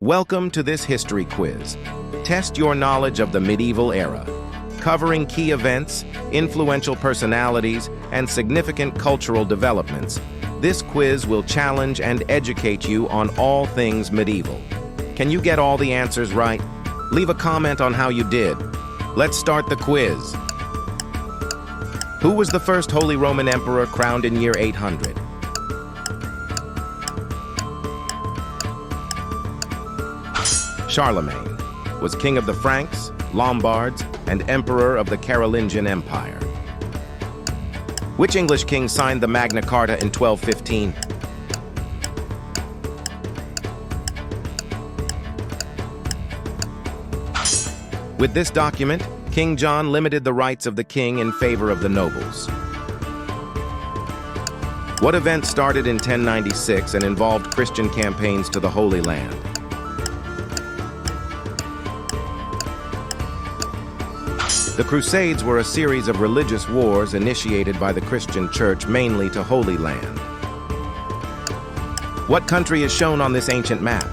Welcome to this history quiz. Test your knowledge of the medieval era, covering key events, influential personalities, and significant cultural developments. This quiz will challenge and educate you on all things medieval. Can you get all the answers right? Leave a comment on how you did. Let's start the quiz. Who was the first Holy Roman Emperor crowned in year 800? Charlemagne was king of the Franks, Lombards, and emperor of the Carolingian Empire. Which English king signed the Magna Carta in 1215? With this document, King John limited the rights of the king in favor of the nobles. What event started in 1096 and involved Christian campaigns to the Holy Land? The Crusades were a series of religious wars initiated by the Christian Church mainly to Holy Land. What country is shown on this ancient map?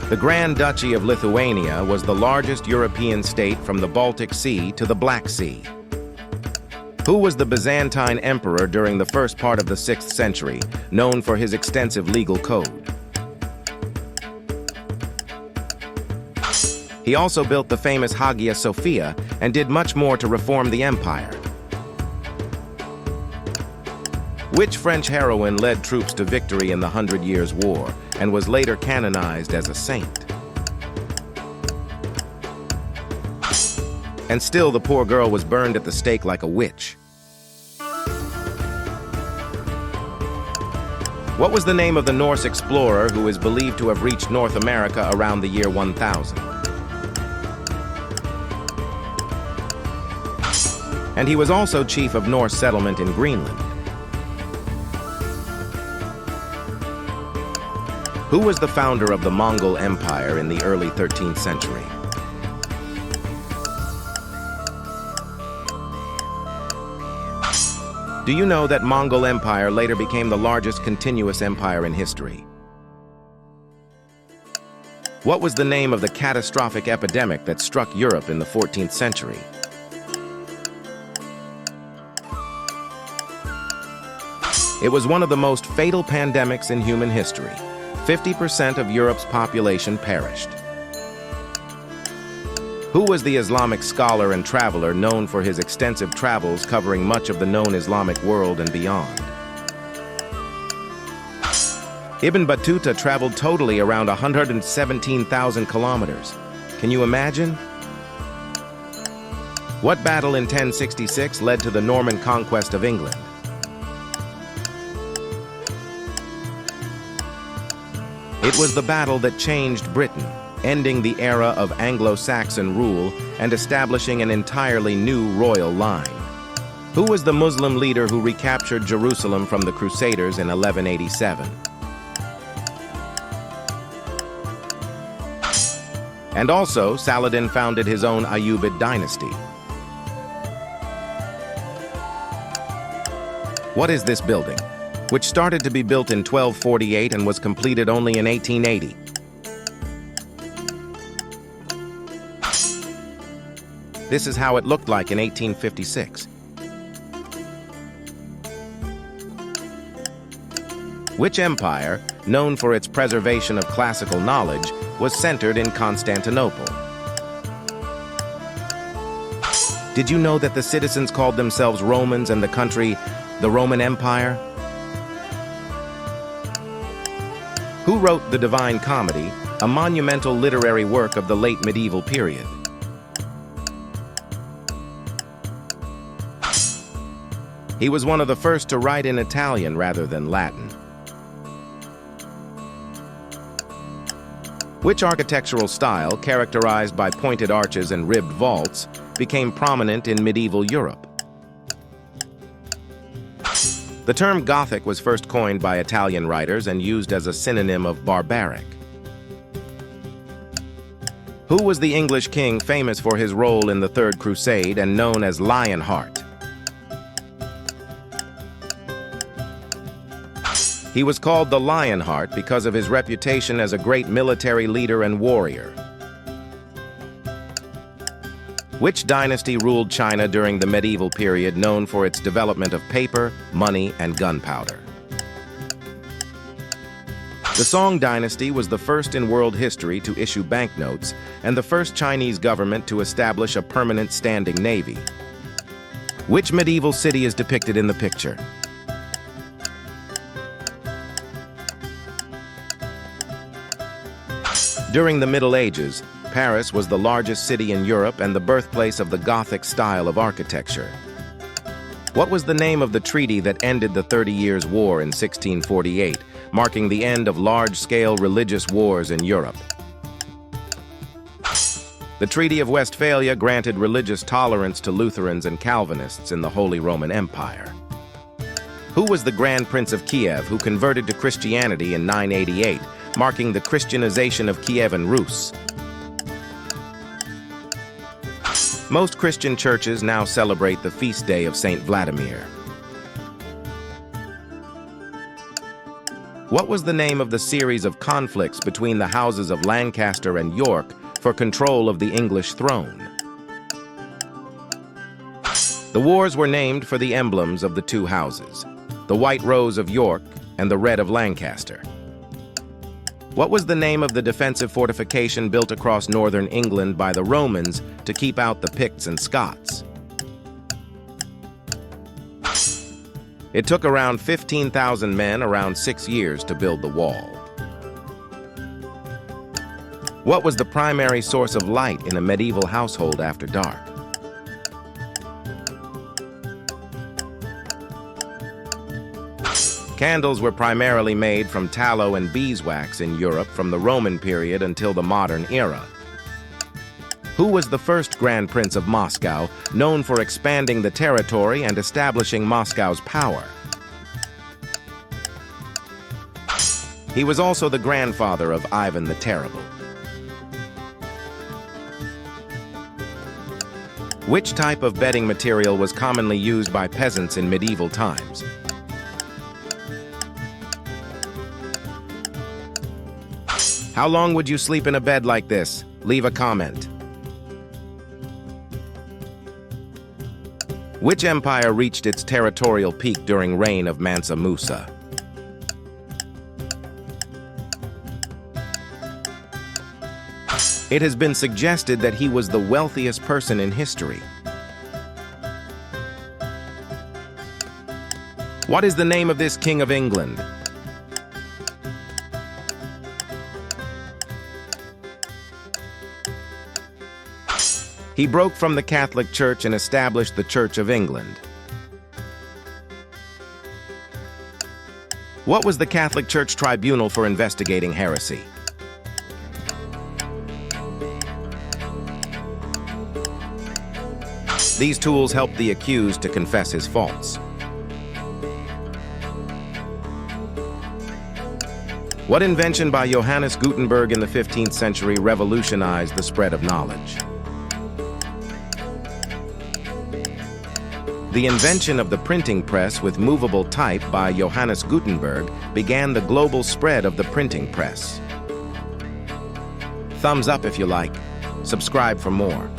The Grand Duchy of Lithuania was the largest European state from the Baltic Sea to the Black Sea. Who was the Byzantine emperor during the first part of the 6th century, known for his extensive legal code? He also built the famous Hagia Sophia and did much more to reform the empire. Which French heroine led troops to victory in the 100 Years' War and was later canonized as a saint? And still, the poor girl was burned at the stake like a witch. What was the name of the Norse explorer who is believed to have reached North America around the year 1000? And he was also chief of Norse settlement in Greenland. Who was the founder of the Mongol Empire in the early 13th century? Do you know that Mongol Empire later became the largest continuous empire in history? What was the name of the catastrophic epidemic that struck Europe in the 14th century? It was one of the most fatal pandemics in human history. 50% of Europe's population perished. Who was the Islamic scholar and traveler known for his extensive travels covering much of the known Islamic world and beyond? Ibn Battuta traveled totally around 117,000 kilometers. Can you imagine? What battle in 1066 led to the Norman conquest of England? It was the battle that changed Britain, ending the era of Anglo-Saxon rule and establishing an entirely new royal line. Who was the Muslim leader who recaptured Jerusalem from the Crusaders in 1187? And also, Saladin founded his own Ayyubid dynasty. What is this building, which started to be built in 1248 and was completed only in 1880? This is how it looked like in 1856. Which empire, known for its preservation of classical knowledge, was centered in Constantinople? Did you know that the citizens called themselves Romans and the country the Roman Empire? Who wrote the Divine Comedy, a monumental literary work of the late medieval period? He was one of the first to write in Italian rather than Latin. Which architectural style, characterized by pointed arches and ribbed vaults, became prominent in medieval Europe? The term Gothic was first coined by Italian writers and used as a synonym of barbaric. Who was the English king famous for his role in the Third Crusade and known as Lionheart? He was called the Lionheart because of his reputation as a great military leader and warrior. Which dynasty ruled China during the medieval period, known for its development of paper, money, and gunpowder? The Song dynasty was the first in world history to issue banknotes and the first Chinese government to establish a permanent standing navy. Which medieval city is depicted in the picture? During the Middle Ages, Paris was the largest city in Europe and the birthplace of the Gothic style of architecture. What was the name of the treaty that ended the 30 Years' War in 1648, marking the end of large-scale religious wars in Europe? The Treaty of Westphalia granted religious tolerance to Lutherans and Calvinists in the Holy Roman Empire. Who was the Grand Prince of Kiev who converted to Christianity in 988, marking the Christianization of Kievan Rus? Most Christian churches now celebrate the feast day of Saint Vladimir. What was the name of the series of conflicts between the houses of Lancaster and York for control of the English throne? The wars were named for the emblems of the two houses, the white rose of York and the red of Lancaster. What was the name of the defensive fortification built across northern England by the Romans to keep out the Picts and Scots? It took around 15,000 men around 6 years to build the wall. What was the primary source of light in a medieval household after dark? Candles were primarily made from tallow and beeswax in Europe from the Roman period until the modern era. Who was the first Grand Prince of Moscow, known for expanding the territory and establishing Moscow's power? He was also the grandfather of Ivan the Terrible. Which type of bedding material was commonly used by peasants in medieval times? How long would you sleep in a bed like this? Leave a comment. Which empire reached its territorial peak during reign of Mansa Musa? It has been suggested that he was the wealthiest person in history. What is the name of this King of England? He broke from the Catholic Church and established the Church of England. What was the Catholic Church tribunal for investigating heresy? These tools helped the accused to confess his faults. What invention by Johannes Gutenberg in the 15th century revolutionized the spread of knowledge? The invention of the printing press with movable type by Johannes Gutenberg began the global spread of the printing press. Thumbs up if you like. Subscribe for more.